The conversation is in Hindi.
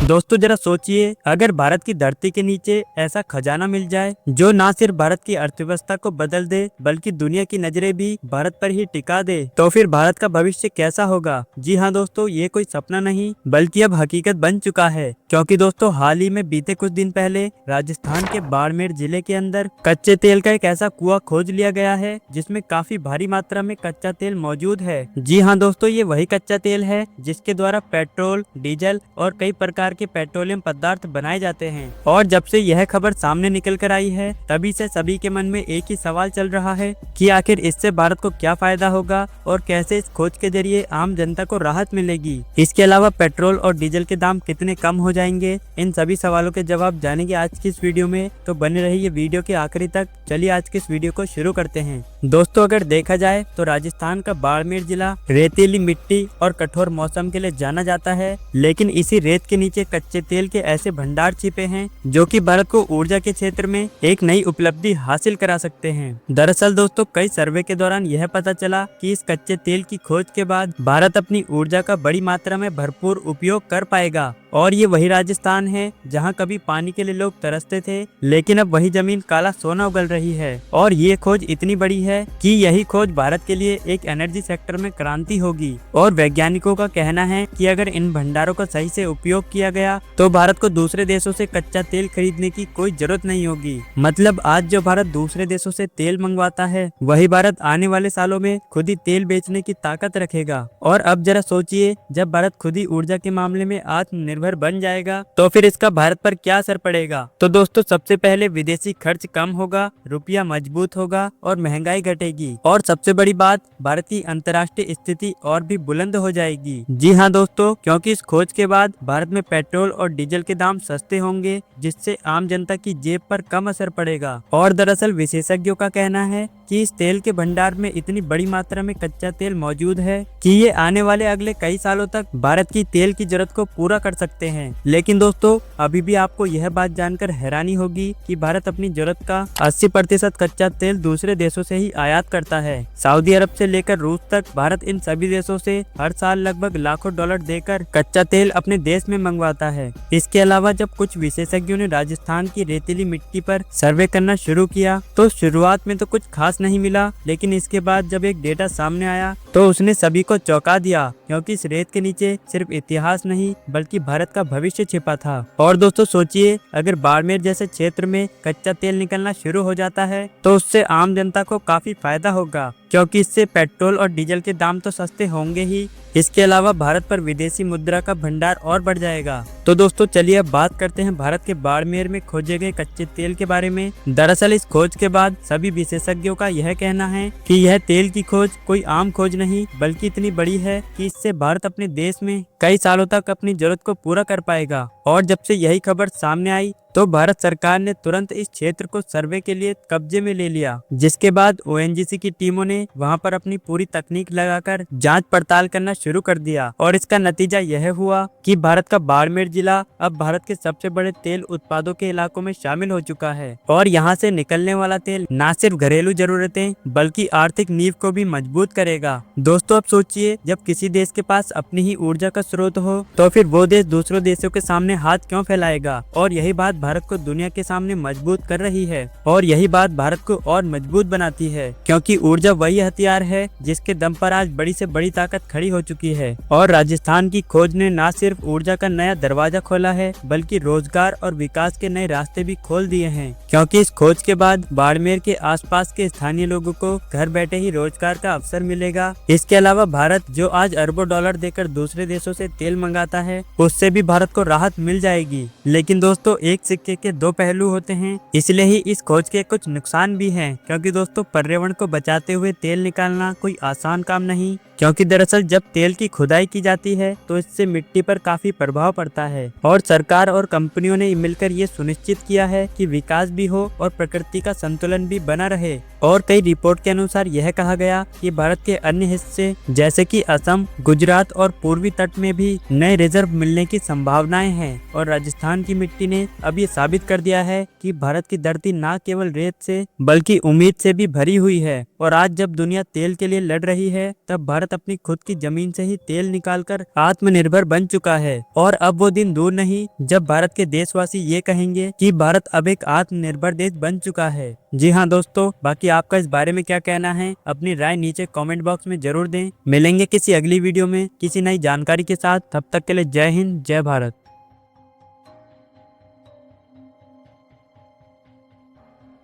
दोस्तों जरा सोचिए, अगर भारत की धरती के नीचे ऐसा खजाना मिल जाए जो ना सिर्फ भारत की अर्थव्यवस्था को बदल दे बल्कि दुनिया की नजरें भी भारत पर ही टिका दे, तो फिर भारत का भविष्य कैसा होगा। जी हाँ दोस्तों, ये कोई सपना नहीं बल्कि अब हकीकत बन चुका है। क्योंकि दोस्तों हाल ही में बीते कुछ दिन पहले राजस्थान के बाड़मेर जिले के अंदर कच्चे तेल का एक ऐसा कुआं खोज लिया गया है जिसमें काफी भारी मात्रा में कच्चा तेल मौजूद है। जी हाँ दोस्तों, ये वही कच्चा तेल है जिसके द्वारा पेट्रोल, डीजल और कई प्रकार के पेट्रोलियम पदार्थ बनाए जाते हैं। और जब से यह खबर सामने निकल कर आई है तभी से सभी के मन में एक ही सवाल चल रहा है कि आखिर इससे भारत को क्या फायदा होगा और कैसे इस खोज के जरिए आम जनता को राहत मिलेगी। इसके अलावा पेट्रोल और डीजल के दाम कितने कम हो जाएंगे, इन सभी सवालों के जवाब जानेंगे आज की इस वीडियो में। तो बने रहिए वीडियो के आखिरी तक। चलिए आज की इस वीडियो को शुरू करते हैं। दोस्तों अगर देखा जाए तो राजस्थान का बाड़मेर जिला रेतीली मिट्टी और कठोर मौसम के लिए जाना जाता है, लेकिन इसी रेत के नीचे कच्चे तेल के ऐसे भंडार छिपे हैं जो कि भारत को ऊर्जा के क्षेत्र में एक नई उपलब्धि हासिल करा सकते हैं। दरअसल दोस्तों कई सर्वे के दौरान यह पता चला कि इस कच्चे तेल की खोज के बाद भारत अपनी ऊर्जा का बड़ी मात्रा में भरपूर उपयोग कर पाएगा। और ये वही राजस्थान है जहां कभी पानी के लिए लोग तरसते थे, लेकिन अब वही जमीन काला सोना उगल रही है। और ये खोज इतनी बड़ी है कि यही खोज भारत के लिए एक एनर्जी सेक्टर में क्रांति होगी। और वैज्ञानिकों का कहना है कि अगर इन भंडारों का सही से उपयोग किया गया तो भारत को दूसरे देशों से कच्चा तेल खरीदने की कोई जरूरत नहीं होगी। मतलब आज जो भारत दूसरे देशों से तेल मंगवाता है वही भारत आने वाले सालों में खुद ही तेल बेचने की ताकत रखेगा। और अब जरा सोचिए, जब भारत खुद ही ऊर्जा के मामले में आत्मनिर्भर बन जाएगा तो फिर इसका भारत पर क्या असर पड़ेगा। तो दोस्तों सबसे पहले विदेशी खर्च कम होगा, रुपया मजबूत होगा और महंगाई घटेगी। और सबसे बड़ी बात, भारत की अंतर्राष्ट्रीय स्थिति और भी बुलंद हो जाएगी। जी हाँ दोस्तों, क्योंकि इस खोज के बाद भारत में पेट्रोल और डीजल के दाम सस्ते होंगे जिससे आम जनता की जेब पर कम असर पड़ेगा। और दरअसल विशेषज्ञों का कहना है कि इस तेल के भंडार में इतनी बड़ी मात्रा में कच्चा तेल मौजूद है कि ये आने वाले अगले कई सालों तक भारत की तेल की जरूरत को पूरा कर सकते हैं। लेकिन दोस्तों अभी भी आपको यह बात जानकर हैरानी होगी कि भारत अपनी जरूरत का 80% कच्चा तेल दूसरे देशों से ही आयात करता है। सऊदी अरब से लेकर रूस तक भारत इन सभी देशों से हर साल लगभग लाखों डॉलर देकर कच्चा तेल अपने देश में मंगवाता है। इसके अलावा जब कुछ विशेषज्ञों ने राजस्थान की रेतीली मिट्टी पर सर्वे करना शुरू किया तो शुरुआत में तो कुछ खास नहीं मिला, लेकिन इसके बाद जब एक डेटा सामने आया तो उसने सभी को चौंका दिया, क्योंकि इस रेत के नीचे सिर्फ इतिहास नहीं बल्कि भारत का भविष्य छिपा था। और दोस्तों सोचिए, अगर बाड़मेर जैसे क्षेत्र में कच्चा तेल निकलना शुरू हो जाता है तो उससे आम जनता को काफी फायदा होगा, क्योंकि इससे पेट्रोल और डीजल के दाम तो सस्ते होंगे ही, इसके अलावा भारत पर विदेशी मुद्रा का भंडार और बढ़ जाएगा। तो दोस्तों चलिए अब बात करते हैं भारत के बाड़मेर में खोजे गए कच्चे तेल के बारे में। दरअसल इस खोज के बाद सभी विशेषज्ञों का यह कहना है कि यह तेल की खोज कोई आम खोज नहीं बल्कि इतनी बड़ी है कि इससे भारत अपने देश में कई सालों तक अपनी जरूरत को पूरा कर पाएगा। और जब से यही खबर सामने आई तो भारत सरकार ने तुरंत इस क्षेत्र को सर्वे के लिए कब्जे में ले लिया, जिसके बाद ओएनजीसी की टीमों ने वहां पर अपनी पूरी तकनीक लगाकर जांच पड़ताल करना शुरू कर दिया। और इसका नतीजा यह हुआ कि भारत का बाड़मेर जिला अब भारत के सबसे बड़े तेल उत्पादों के इलाकों में शामिल हो चुका है। और यहाँ से निकलने वाला तेल न सिर्फ घरेलू जरूरतें बल्कि आर्थिक नींव को भी मजबूत करेगा। दोस्तों अब सोचिए, जब किसी देश के पास अपनी ही ऊर्जा का स्रोत हो तो फिर वो देश दूसरों देशों के सामने हाथ क्यों फैलाएगा। और यही बात भारत को दुनिया के सामने मजबूत कर रही है। और यही बात भारत को और मजबूत बनाती है, क्योंकि ऊर्जा वही हथियार है जिसके दम पर आज बड़ी से बड़ी ताकत खड़ी हो चुकी है। और राजस्थान की खोज ने न सिर्फ ऊर्जा का नया दरवाजा खोला है बल्कि रोजगार और विकास के नए रास्ते भी खोल दिए हैं, क्योंकि इस खोज के बाद बाड़मेर के आसपास के स्थानीय लोगों को घर बैठे ही रोजगार का अवसर मिलेगा। इसके अलावा भारत जो आज अरबों डॉलर देकर दूसरे देशों से तेल मंगाता है उससे भी भारत को राहत मिल जाएगी। लेकिन दोस्तों एक सिक्के के दो पहलू होते हैं, इसलिए ही इस खोज के कुछ नुकसान भी हैं, क्योंकि दोस्तों पर्यावरण को बचाते हुए तेल निकालना कोई आसान काम नहीं, क्योंकि दरअसल जब तेल की खुदाई की जाती है तो इससे मिट्टी पर काफी प्रभाव पड़ता है। और सरकार और कंपनियों ने मिलकर ये सुनिश्चित किया है कि विकास भी हो और प्रकृति का संतुलन भी बना रहे। और कई रिपोर्ट के अनुसार यह कहा गया कि भारत के अन्य हिस्से जैसे कि असम, गुजरात और पूर्वी तट में भी नए रिजर्व मिलने की संभावनाएं हैं। और राजस्थान की मिट्टी ने अब ये साबित कर दिया है कि भारत की धरती न केवल रेत से बल्कि उम्मीद से भी भरी हुई है। और आज जब दुनिया तेल के लिए लड़ रही है तब भारत भारत अपनी खुद की जमीन से ही तेल निकालकर आत्मनिर्भर बन चुका है और अब वो दिन दूर नहीं जब भारत के देशवासी ये कहेंगे कि भारत अब एक आत्मनिर्भर देश बन चुका है। जी हाँ दोस्तों, बाकी आपका इस बारे में क्या कहना है, अपनी राय नीचे कमेंट बॉक्स में जरूर दें। मिलेंगे किसी अगली वीडियो में किसी नई जानकारी के साथ, तब तक के लिए जय हिंद जय भारत।